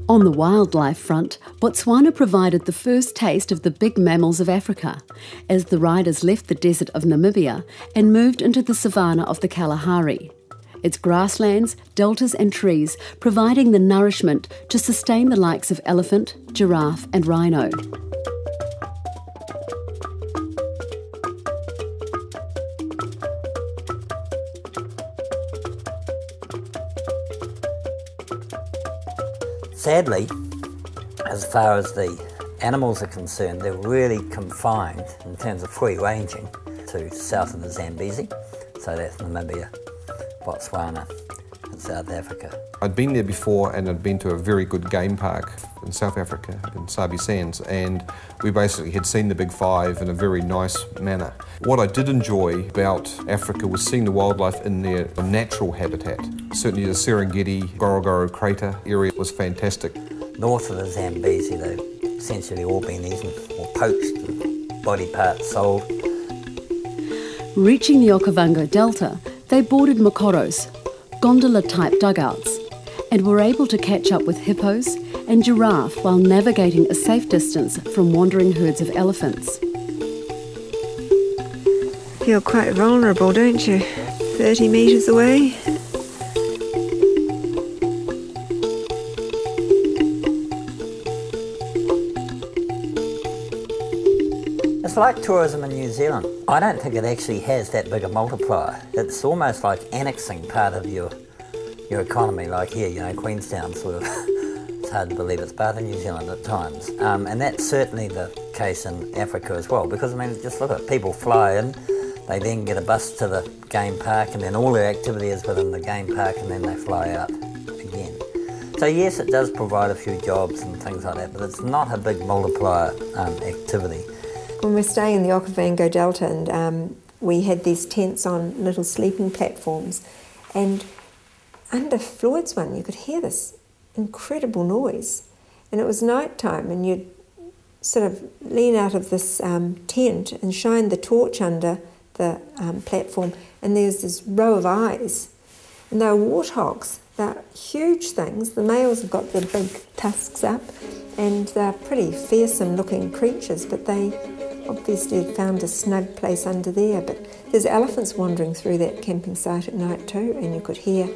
On the wildlife front, Botswana provided the first taste of the big mammals of Africa, as the riders left the desert of Namibia and moved into the savanna of the Kalahari. Its grasslands, deltas and trees providing the nourishment to sustain the likes of elephant, giraffe and rhino. Sadly, as far as the animals are concerned, they're really confined in terms of free ranging to south of the Zambezi, so that's Namibia, Botswana and South Africa. I'd been there before and I'd been to a very good game park in South Africa, in Sabi Sands, and we basically had seen the Big Five in a very nice manner. What I did enjoy about Africa was seeing the wildlife in their natural habitat. Certainly the Serengeti, Ngorongoro crater area was fantastic. North of the Zambezi, they've essentially all been eaten or poached and body parts sold. Reaching the Okavango Delta, they boarded mokoros, gondola-type dugouts, and were able to catch up with hippos and giraffe while navigating a safe distance from wandering herds of elephants. Feel quite vulnerable, don't you? 30 metres away. It's like tourism in New Zealand. I don't think it actually has that big a multiplier. It's almost like annexing part of your economy, like here, you know, Queenstown sort of. It's hard to believe it's part of New Zealand at times. And that's certainly the case in Africa as well, because, I mean, just look at it. People fly in, they then get a bus to the game park, and then all their activity is within the game park, and then they fly out again. So yes, it does provide a few jobs and things like that, but it's not a big multiplier activity. When we're staying in the Okavango Delta, and we had these tents on little sleeping platforms, and under Floyd's one you could hear this incredible noise, and it was night time, and you'd sort of lean out of this tent and shine the torch under the platform, and there's this row of eyes, and they're warthogs. They're huge things. The males have got their big tusks up, and they're pretty fearsome looking creatures, but they obviously had found a snug place under there. But there's elephants wandering through that camping site at night too, and you could hear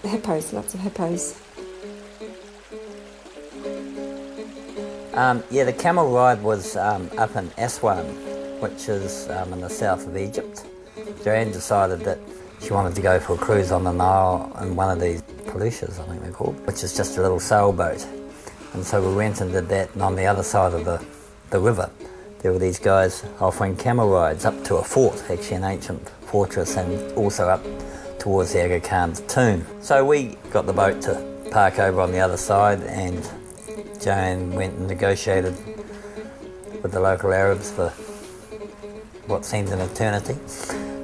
the hippos, lots of hippos. Yeah, the camel ride was up in Aswan, which is in the south of Egypt. Joanne decided that she wanted to go for a cruise on the Nile in one of these Paluchas, I think they're called, which is just a little sailboat. And so we went and did that, and on the other side of the river, there were these guys offering camel rides up to a fort, actually an ancient fortress, and also up towards the Aga Khan's tomb. So we got the boat to park over on the other side, and Joanne went and negotiated with the local Arabs for what seemed an eternity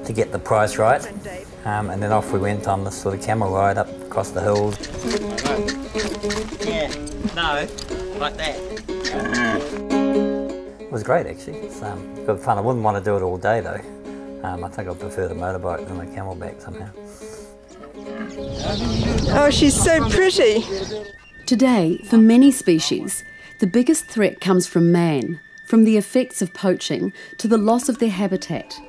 to get the price right. And then off we went on this sort of camel ride up across the hills. Yeah, no, like that. It was great actually, it's good fun. I wouldn't want to do it all day though. I think I prefer the motorbike than the camelback somehow. Oh, she's so pretty. Today, for many species, the biggest threat comes from man, from the effects of poaching to the loss of their habitat.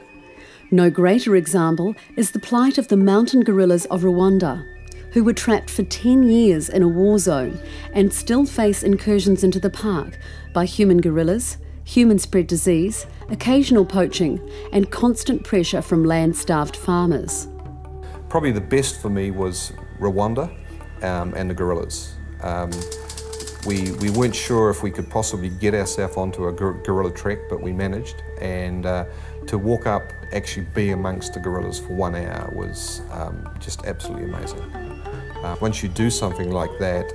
No greater example is the plight of the mountain gorillas of Rwanda, who were trapped for 10 years in a war zone and still face incursions into the park by human gorillas, human-spread disease, occasional poaching and constant pressure from land-starved farmers. Probably the best for me was Rwanda and the gorillas. We weren't sure if we could possibly get ourselves onto a gorilla trek, but we managed, and to walk up, actually be amongst the gorillas for 1 hour was just absolutely amazing. Once you do something like that,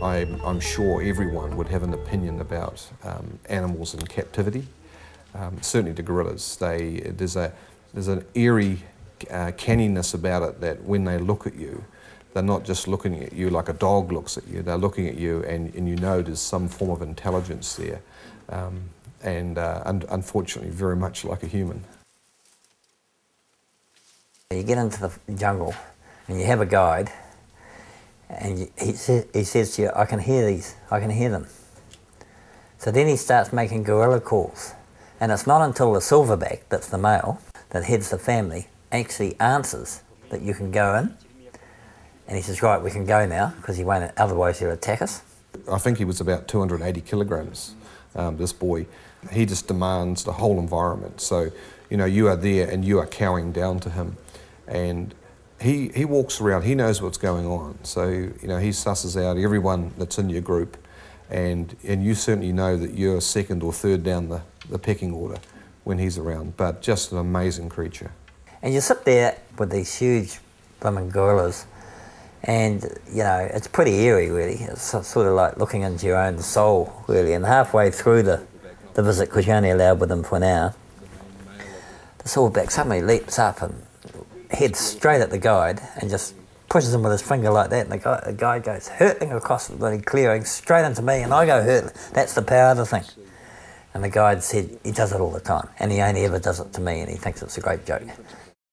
I'm sure everyone would have an opinion about animals in captivity. Certainly the gorillas, there's an eerie canniness about it that when they look at you, they're not just looking at you like a dog looks at you, they're looking at you and you know there's some form of intelligence there, and unfortunately very much like a human. You get into the jungle and you have a guide, And he says to you, I can hear them. So then he starts making gorilla calls. And it's not until the silverback, that's the male, that heads the family, actually answers that you can go in. And he says, right, we can go now, because he won't, otherwise he'll attack us. I think he was about 280 kilograms, this boy. He just demands the whole environment. So, you know, you are there and you are cowering down to him. And he walks around, he knows what's going on. So, you know, he susses out everyone that's in your group, and you certainly know that you're second or third down the pecking order when he's around. But just an amazing creature. And you sit there with these huge blooming gorillas, and, you know, it's pretty eerie, really. It's sort of like looking into your own soul, really. And halfway through the visit, because you're only allowed with them for an hour, the silverback suddenly leaps up and heads straight at the guide and just pushes him with his finger like that, and the guide goes hurtling across the bloody clearing straight into me, and I go hurtling. That's the power of the thing. And the guide said he does it all the time, and he only ever does it to me, and he thinks it's a great joke.